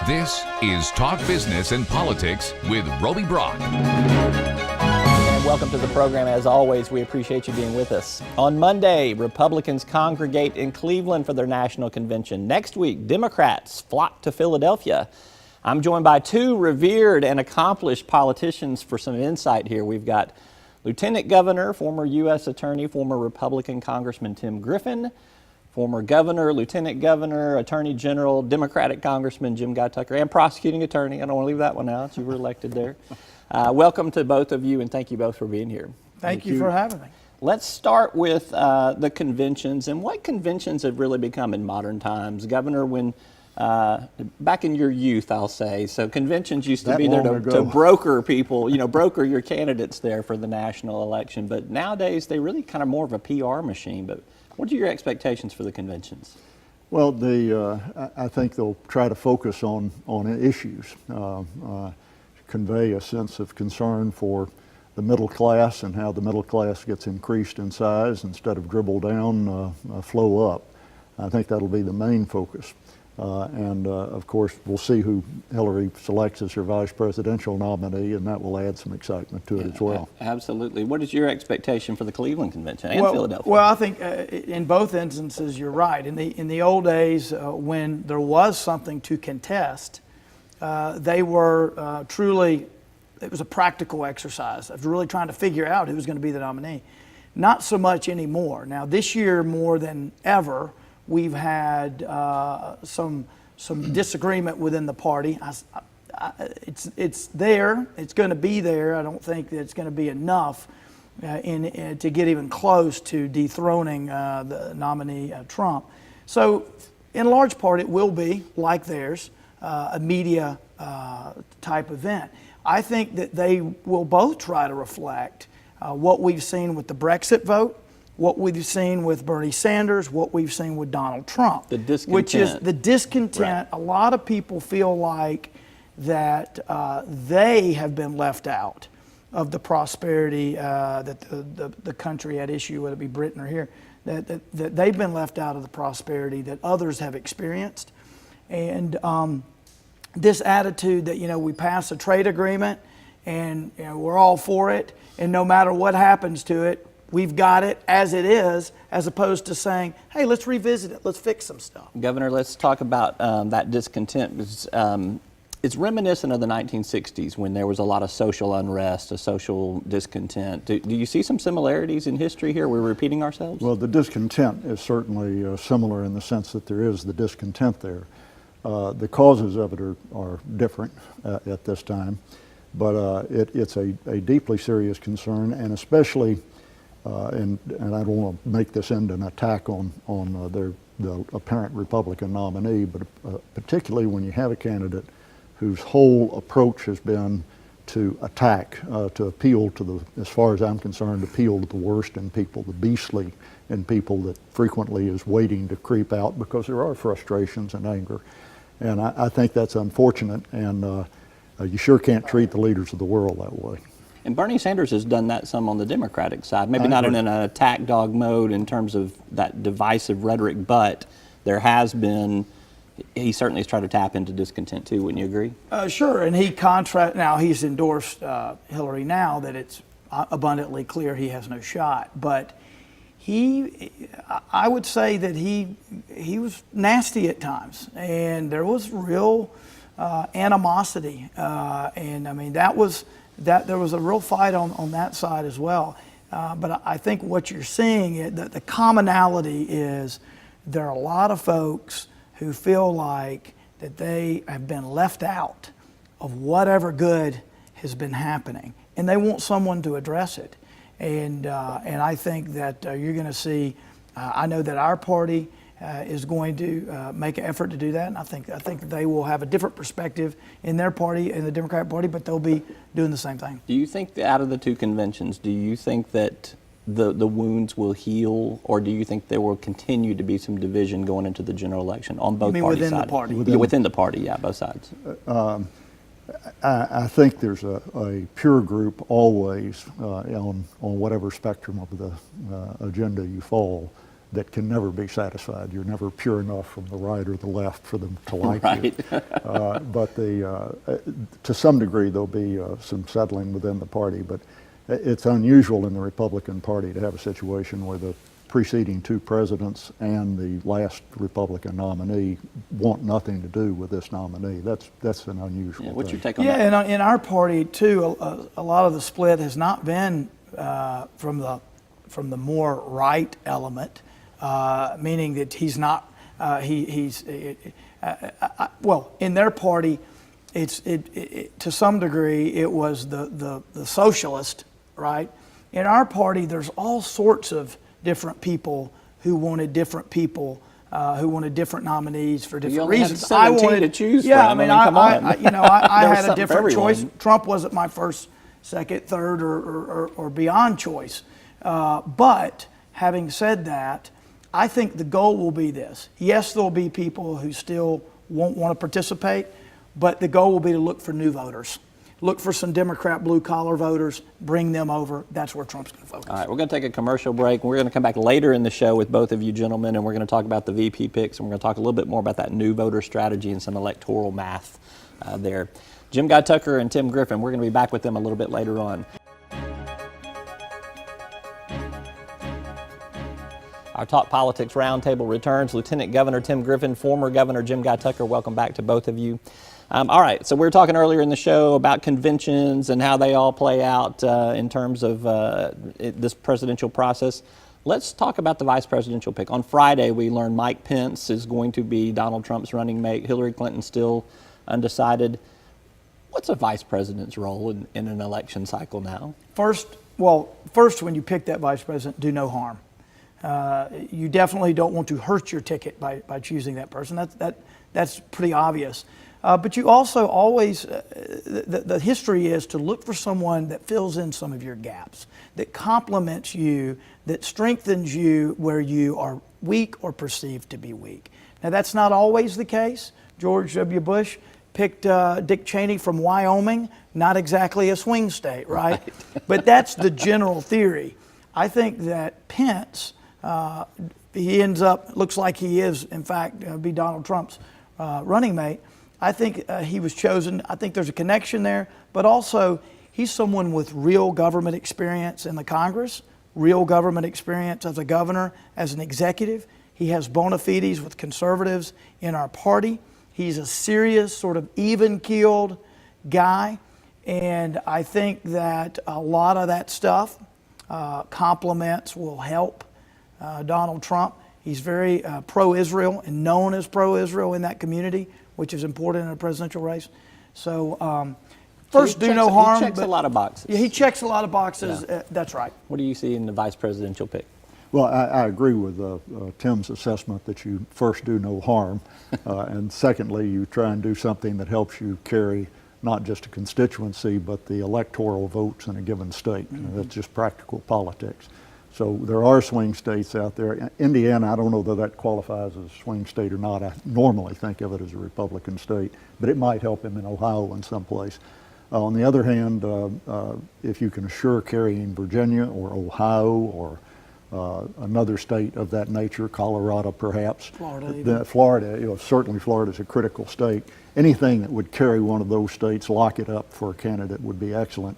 This is Talk Business and Politics with Roby Brock. And welcome to the program. As always, we appreciate you being with us. On Monday, Republicans congregate in Cleveland for their national convention. Next week, Democrats flock to Philadelphia. I'm joined by two revered and accomplished politicians for some insight here. We've got Lieutenant Governor, former U.S. Attorney, former Republican Congressman Tim Griffin, former Governor, Lieutenant Governor, Attorney General, Democratic Congressman Jim Guy Tucker, and Prosecuting Attorney. I don't want to leave that one out. You were elected there. Welcome to both of you, and thank you both for being here. Thank you for having me. Let's start with the conventions and what conventions have really become in modern times. Governor, when back in your youth, I'll say, so conventions used to be there to broker people, broker your candidates there for the national election. But nowadays, they really kind of more of a PR machine. But what are your expectations for the conventions? Well, I think they'll try to focus on issues, convey a sense of concern for the middle class and how the middle class gets increased in size instead of dribble down, flow up. I think that'll be the main focus. Of course, we'll see who Hillary selects as her vice presidential nominee, and that will add some excitement to it as well. Absolutely. What is your expectation for the Cleveland convention and Philadelphia? Well, I think in both instances, you're right. In the old days, when there was something to contest, they were truly, it was a practical exercise of really trying to figure out who was going to be the nominee. Not so much anymore. Now, this year, more than ever, we've had some disagreement within the party. It's there. It's going to be there. I don't think that it's going to be enough to get even close to dethroning the nominee Trump. So, in large part, it will be like theirs, a media type event. I think that they will both try to reflect what we've seen with the Brexit vote, what we've seen with Bernie Sanders, what we've seen with Donald Trump. The discontent. Which is the discontent. Right. A lot of people feel like that they have been left out of the prosperity that the country at issue, whether it be Britain or here, that they've been left out of the prosperity that others have experienced. And this attitude that, we pass a trade agreement and we're all for it, and no matter what happens to it, we've got it as it is, as opposed to saying, hey, let's revisit it, let's fix some stuff. Governor, let's talk about that discontent. It's reminiscent of the 1960s when there was a lot of social unrest, a social discontent. Do you see some similarities in history here? We're repeating ourselves? Well, the discontent is certainly similar in the sense that there is the discontent there. The causes of it are different at this time, but it's a deeply serious concern, and especially and I don't want to make this end an attack on the apparent Republican nominee, but particularly when you have a candidate whose whole approach has been to attack, to appeal to as far as I'm concerned, appeal to the worst in people, the beastly in people that frequently is waiting to creep out because there are frustrations and anger. And I think that's unfortunate, and you sure can't treat the leaders of the world that way. And Bernie Sanders has done that some on the Democratic side, maybe not in an attack dog mode in terms of that divisive rhetoric, but there has been, he certainly has tried to tap into discontent too, wouldn't you agree? Sure, and now he's endorsed Hillary now that it's abundantly clear he has no shot, but I would say that he was nasty at times, and there was real animosity, and I mean there was a real fight on that side as well. But I think what you're seeing, the commonality is there are a lot of folks who feel like that they have been left out of whatever good has been happening, and they want someone to address it. And I think that you're going to see. I know that our party is going to make an effort to do that, and I think they will have a different perspective in their party, in the Democratic Party, but they'll be doing the same thing. Do you think that out of the two conventions, do you think that the wounds will heal, or do you think there will continue to be some division going into the general election on both party within sides? The party? Within the party, yeah, both sides. I think there's a pure group always on whatever spectrum of the agenda you fall that can never be satisfied. You're never pure enough from the right or the left for them to like Right. you. But to some degree, there'll be some settling within the party. But it's unusual in the Republican Party to have a situation where the preceding two presidents and the last Republican nominee want nothing to do with this nominee. That's an unusual What's thing. your take on Yeah, that? and in our party too, a lot of the split has not been from the more right element, meaning that he's not. Well, in their party, to some degree it was the socialist, right? In our party, there's all sorts of different people who wanted different people. Who wanted different nominees for different only had reasons. 17 to choose yeah, from. I mean, Come on. I There was had a something for different choice. everyone. Trump wasn't my first, second, third, or beyond choice. But having said that, I think the goal will be this. Yes, there'll be people who still won't want to participate, but the goal will be to look for new voters. Look for some Democrat blue-collar voters, bring them over. That's where Trump's going to focus. All right, we're going to take a commercial break. We're going to come back later in the show with both of you gentlemen, and we're going to talk about the VP picks, and we're going to talk a little bit more about that new voter strategy and some electoral math there. Jim Guy Tucker and Tim Griffin, we're going to be back with them a little bit later on. Our Talk Politics Roundtable returns. Lieutenant Governor Tim Griffin, former Governor Jim Guy Tucker, welcome back to both of you. All right, so we were talking earlier in the show about conventions and how they all play out in terms of this presidential process. Let's talk about the vice presidential pick. On Friday, we learned Mike Pence is going to be Donald Trump's running mate. Hillary Clinton still undecided. What's a vice president's role in an election cycle now? First, when you pick that vice president, do no harm. You definitely don't want to hurt your ticket by choosing that person. That's pretty obvious. But you also always, the history is to look for someone that fills in some of your gaps, that complements you, that strengthens you where you are weak or perceived to be weak. Now, that's not always the case. George W. Bush picked Dick Cheney from Wyoming, not exactly a swing state, right? But that's the general theory. I think that Pence, he ends up, looks like he is, in fact, be Donald Trump's running mate. I think he was chosen. I think there's a connection there, but also he's someone with real government experience in the Congress, real government experience as a governor, as an executive. He has bona fides with conservatives in our party. He's a serious, sort of even-keeled guy, and I think that a lot of that stuff, compliments will help Donald Trump. He's very pro-Israel and known as pro-Israel in that community, which is important in a presidential race. So first, do no harm. He checks a lot of boxes. Yeah, he checks a lot of boxes. Yeah. That's right. What do you see in the vice presidential pick? Well, I agree with Tim's assessment that you first do no harm, and secondly, you try and do something that helps you carry not just a constituency, but the electoral votes in a given state. Mm-hmm. That's just practical politics. So there are swing states out there. Indiana, I don't know that qualifies as a swing state or not. I normally think of it as a Republican state, but it might help him in Ohio in some place. On the other hand, if you can assure carrying Virginia or Ohio or another state of that nature, Colorado perhaps. Florida, certainly Florida is a critical state. Anything that would carry one of those states, lock it up for a candidate would be excellent.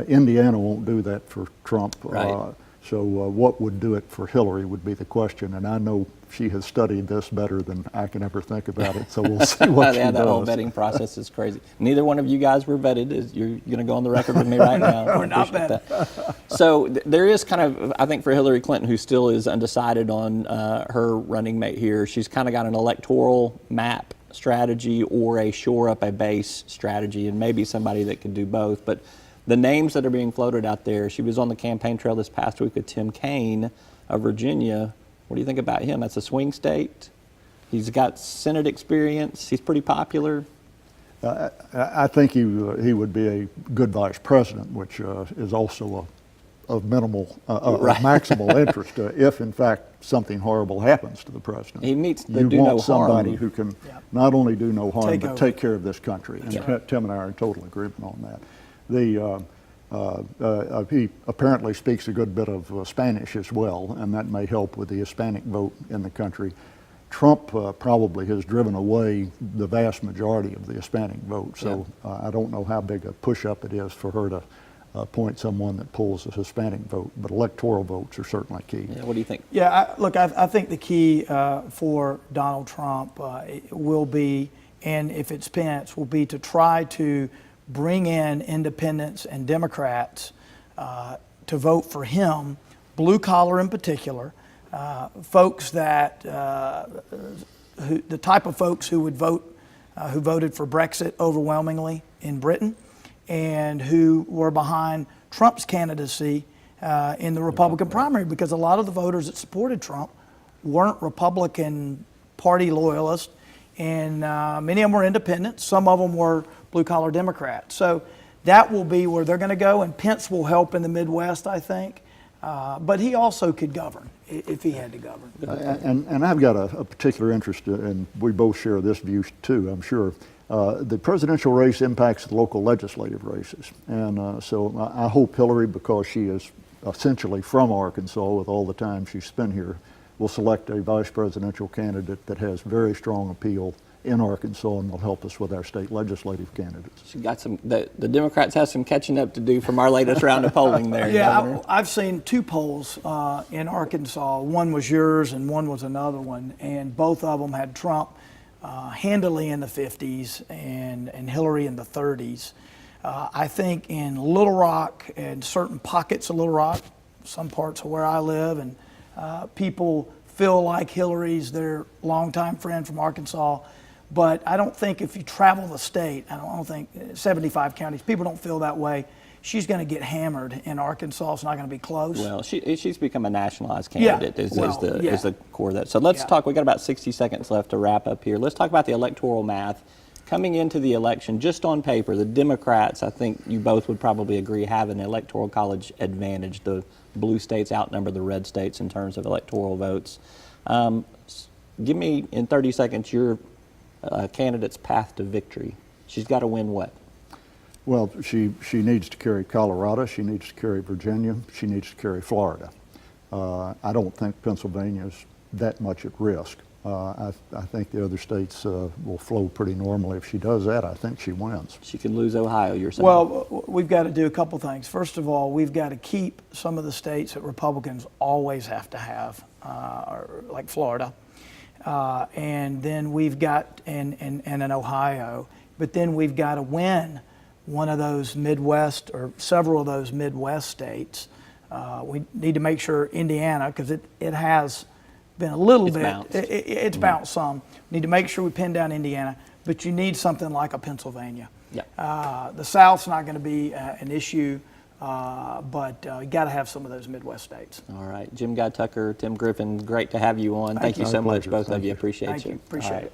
Indiana won't do that for Trump. Right. So what would do it for Hillary would be the question, and I know she has studied this better than I can ever think about it, so we'll see what she does. That whole vetting process is crazy. Neither one of you guys were vetted. You're going to go on the record with me right now. We're not vetted. So there is kind of, I think for Hillary Clinton, who still is undecided on her running mate here, she's kind of got an electoral map strategy or a shore up a base strategy, and maybe somebody that could do both. But the names that are being floated out there, she was on the campaign trail this past week with Tim Kaine of Virginia. What do you think about him? That's a swing state. He's got Senate experience. He's pretty popular. I think he would be a good vice president, which is also of minimal, Right. of maximal interest if, in fact, something horrible happens to the president. He meets the you do want no somebody harm. who can not only do no harm, Take but over. take care of this country. And Tim and I are in total agreement on that. He apparently speaks a good bit of Spanish as well, and that may help with the Hispanic vote in the country. Trump probably has driven away the vast majority of the Hispanic vote, so I don't know how big a push-up it is for her to appoint someone that pulls the Hispanic vote, but electoral votes are certainly key. Yeah, what do you think? Yeah, I think the key for Donald Trump will be, and if it's Pence, will be to try to bring in independents and Democrats to vote for him, blue collar in particular, folks that, the type of folks who would vote, who voted for Brexit overwhelmingly in Britain, and who were behind Trump's candidacy in the Republican primary, because a lot of the voters that supported Trump weren't Republican Party loyalists, and many of them were independents. Some of them were blue-collar Democrats. So that will be where they're going to go, and Pence will help in the Midwest, I think. But he also could govern if he had to govern. And I've got a particular interest, and we both share this view too, I'm sure. The presidential race impacts the local legislative races. And so I hope Hillary, because she is essentially from Arkansas with all the time she's spent here, will select a vice presidential candidate that has very strong appeal in Arkansas and will help us with our state legislative candidates. She got some. The Democrats have some catching up to do from our latest round of polling there. Yeah, I've seen two polls in Arkansas. One was yours and one was another one, and both of them had Trump handily in the 50s and Hillary in the 30s. I think in Little Rock and certain pockets of Little Rock, some parts of where I live, and people feel like Hillary's their longtime friend from Arkansas. But I don't think if you travel the state, I don't think 75 counties, people don't feel that way. She's going to get hammered in Arkansas. It's not going to be close. Well, she's become a nationalized candidate is the core of that. So let's talk. We got about 60 seconds left to wrap up here. Let's talk about the electoral math. Coming into the election, just on paper, the Democrats, I think you both would probably agree, have an electoral college advantage. The blue states outnumber the red states in terms of electoral votes. Give me, in 30 seconds, your candidate's path to victory. She's got to win what? Well, she needs to carry Colorado, she needs to carry Virginia, she needs to carry Florida. I don't think Pennsylvania's that much at risk. I think the other states will flow pretty normally. If she does that, I think she wins. She can lose Ohio, you're saying? Well, we've got to do a couple things. First of all, we've got to keep some of the states that Republicans always have to have, like Florida. And then we've got, and in Ohio, but then we've got to win one of those Midwest or several of those Midwest states. We need to make sure Indiana, because it has been a little it's bounced some. We need to make sure we pin down Indiana, but you need something like a Pennsylvania. Yeah. The South's not going to be an issue, but you got to have some of those Midwest states. All right. Jim Guy Tucker, Tim Griffin, great to have you on. Thank you so much, both of you. Appreciate you. Appreciate it.